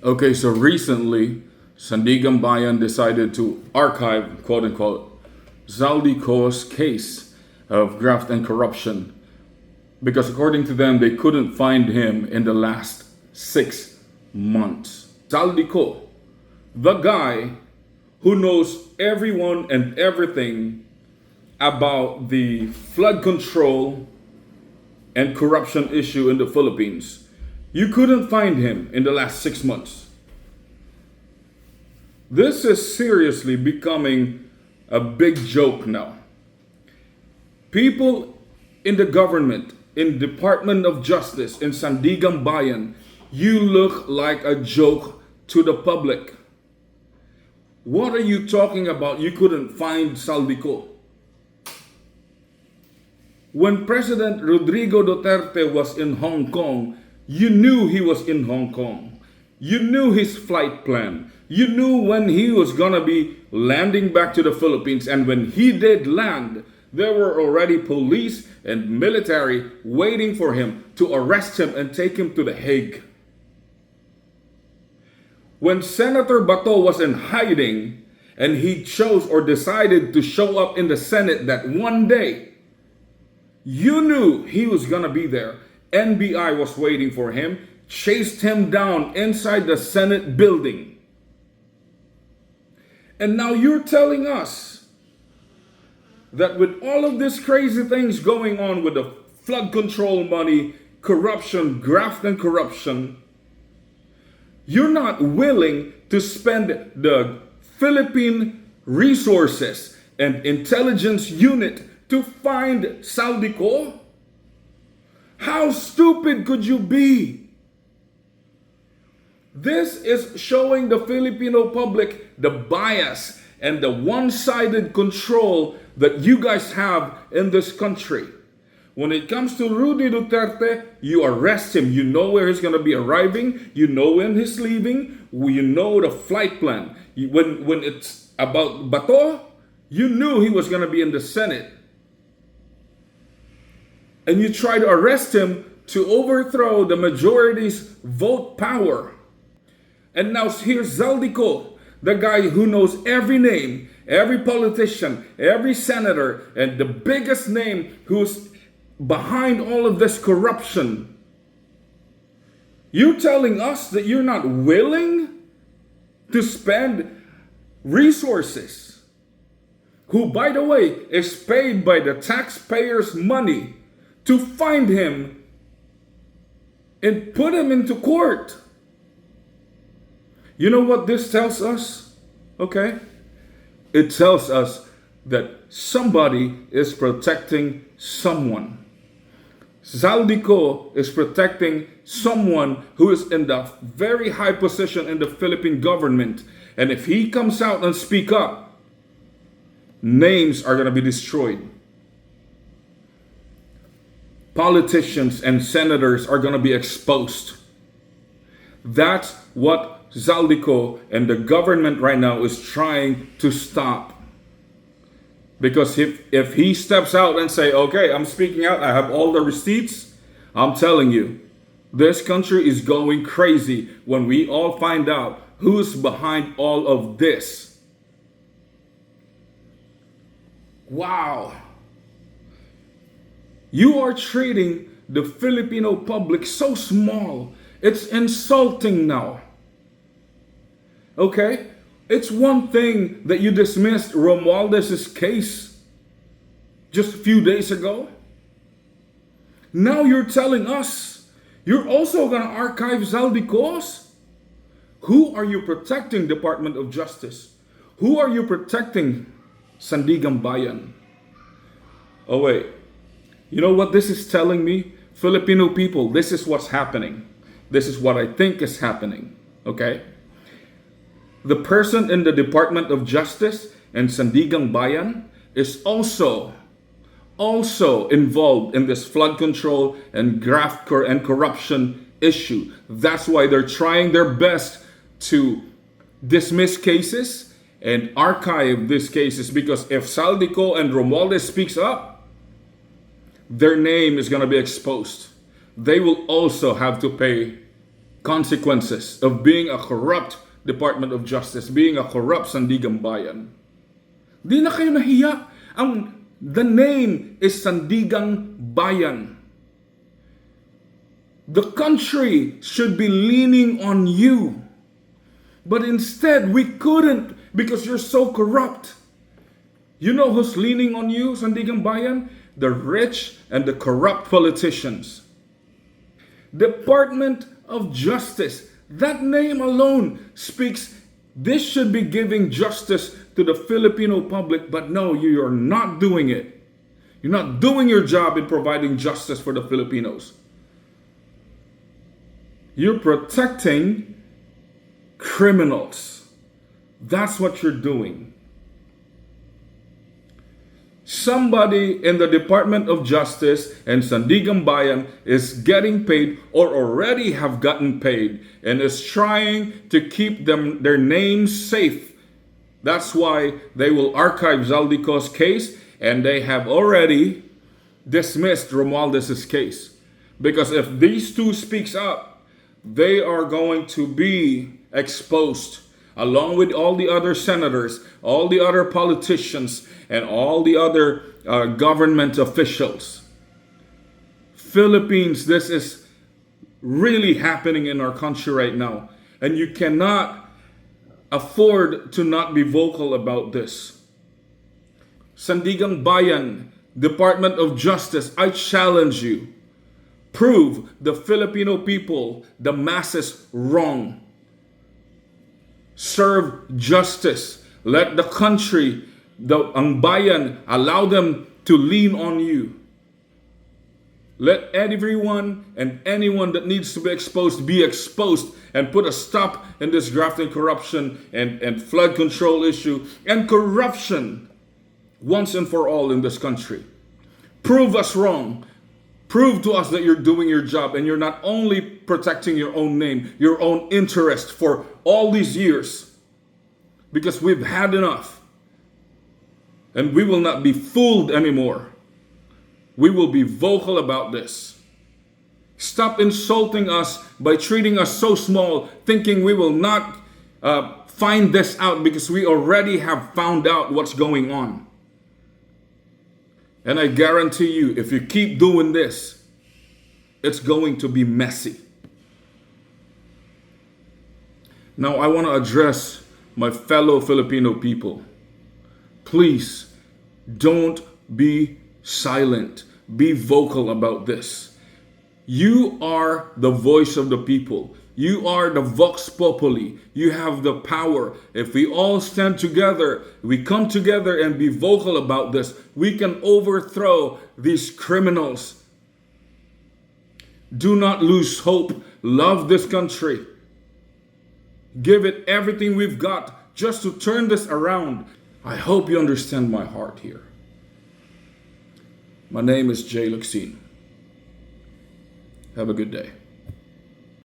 Okay, so recently, Sandiganbayan decided to archive, quote unquote, Zaldy Co's case of graft and corruption because according to them, they couldn't find him in the last 6 months. Zaldy Co, the guy who knows everyone and everything about the flood control and corruption issue in the Philippines. You couldn't find him in the last 6 months. This is seriously becoming a big joke now. People in the government, in Department of Justice, in Sandiganbayan, you look like a joke to the public. What are you talking about? You couldn't find Zaldy Co. When President Rodrigo Duterte was in Hong Kong, you knew he was in Hong Kong. You knew his flight plan. You knew when he was gonna be landing back to the Philippines. And when he did land, there were already police and military waiting for him to arrest him and take him to The Hague. When Senator Bato was in hiding and he chose or decided to show up in the Senate that one day, you knew he was gonna be there. NBI was waiting for him, chased him down inside the Senate building. And now you're telling us that with all of these crazy things going on with the flood control money, corruption, graft and corruption, you're not willing to spend the Philippine resources and intelligence unit to find Zaldy Co? How stupid could you be? This is showing the Filipino public the bias and the one-sided control that you guys have in this country. When it comes to Rudy Duterte, you arrest him. You know where he's going to be arriving. You know when he's leaving. You know the flight plan. When it's about Bato, you knew he was going to be in the Senate. And you try to arrest him to overthrow the majority's vote power. And now here's Zaldy Co, the guy who knows every name, every politician, every senator, and the biggest name who's behind all of this corruption. You're telling us that you're not willing to spend resources, who, by the way, is paid by the taxpayers' money, to find him and put him into court. You know what this tells us? Okay? It tells us that somebody is protecting someone. Zaldy Co is protecting someone who is in the very high position in the Philippine government. And if he comes out and speak up, names are going to be destroyed. Politicians and senators are going to be exposed. That's what Zaldy Co and the government right now is trying to stop. Because if he steps out and say, okay, I'm speaking out, I have all the receipts, I'm telling you, this country is going crazy when we all find out who's behind all of this. Wow. You are treating the Filipino public so small. It's insulting now. Okay? It's one thing that you dismissed Romualdez' case just a few days ago. Now you're telling us you're also going to archive Zaldy Co's? Who are you protecting, Department of Justice? Who are you protecting, Sandiganbayan? Oh wait, you know what this is telling me? Filipino people, this is what's happening. This is what I think is happening. Okay? The person in the Department of Justice and Sandiganbayan is also involved in this flood control and graft and corruption issue. That's why they're trying their best to dismiss cases and archive these cases, because if Zaldy Co and Romualdez speaks up, their name is going to be exposed. They will also have to pay consequences of being a corrupt Department of Justice, being a corrupt Sandiganbayan. Di na kayo nahiya. The name is Sandiganbayan. The country should be leaning on you. But instead, we couldn't because you're so corrupt. You know who's leaning on you, Sandiganbayan? The rich and the corrupt politicians. Department of Justice. That name alone speaks, this should be giving justice to the Filipino public, but no, you are not doing it. You're not doing your job in providing justice for the Filipinos. You're protecting criminals. That's what you're doing. Somebody in the Department of Justice and Sandiganbayan is getting paid or already have gotten paid and is trying to keep their names safe. That's why they will archive Zaldy Co's case, and they have already dismissed Romualdez's case. Because if these two speaks up, they are going to be exposed along with all the other senators, all the other politicians, and all the other government officials. Philippines, this is really happening in our country right now. And you cannot afford to not be vocal about this. Sandiganbayan, Department of Justice, I challenge you. Prove the Filipino people, the masses, wrong. Serve justice. Let the country, ang bayan, allow them to lean on you. Let everyone and anyone that needs to be exposed, and put a stop in this graft and corruption and flood control issue and corruption once and for all in this country. Prove us wrong. Prove to us that you're doing your job and you're not only protecting your own name, your own interest for all these years. Because we've had enough. And we will not be fooled anymore. We will be vocal about this. Stop insulting us by treating us so small, thinking we will not find this out because we already have found out what's going on. And I guarantee you, if you keep doing this, it's going to be messy. Now, I want to address my fellow Filipino people. Please, don't be silent. Be vocal about this. You are the voice of the people. You are the vox populi. You have the power. If we all stand together, we come together and be vocal about this, we can overthrow these criminals. Do not lose hope. Love this country. Give it everything we've got just to turn this around. I hope you understand my heart here. My name is Jay Luxine. Have a good day.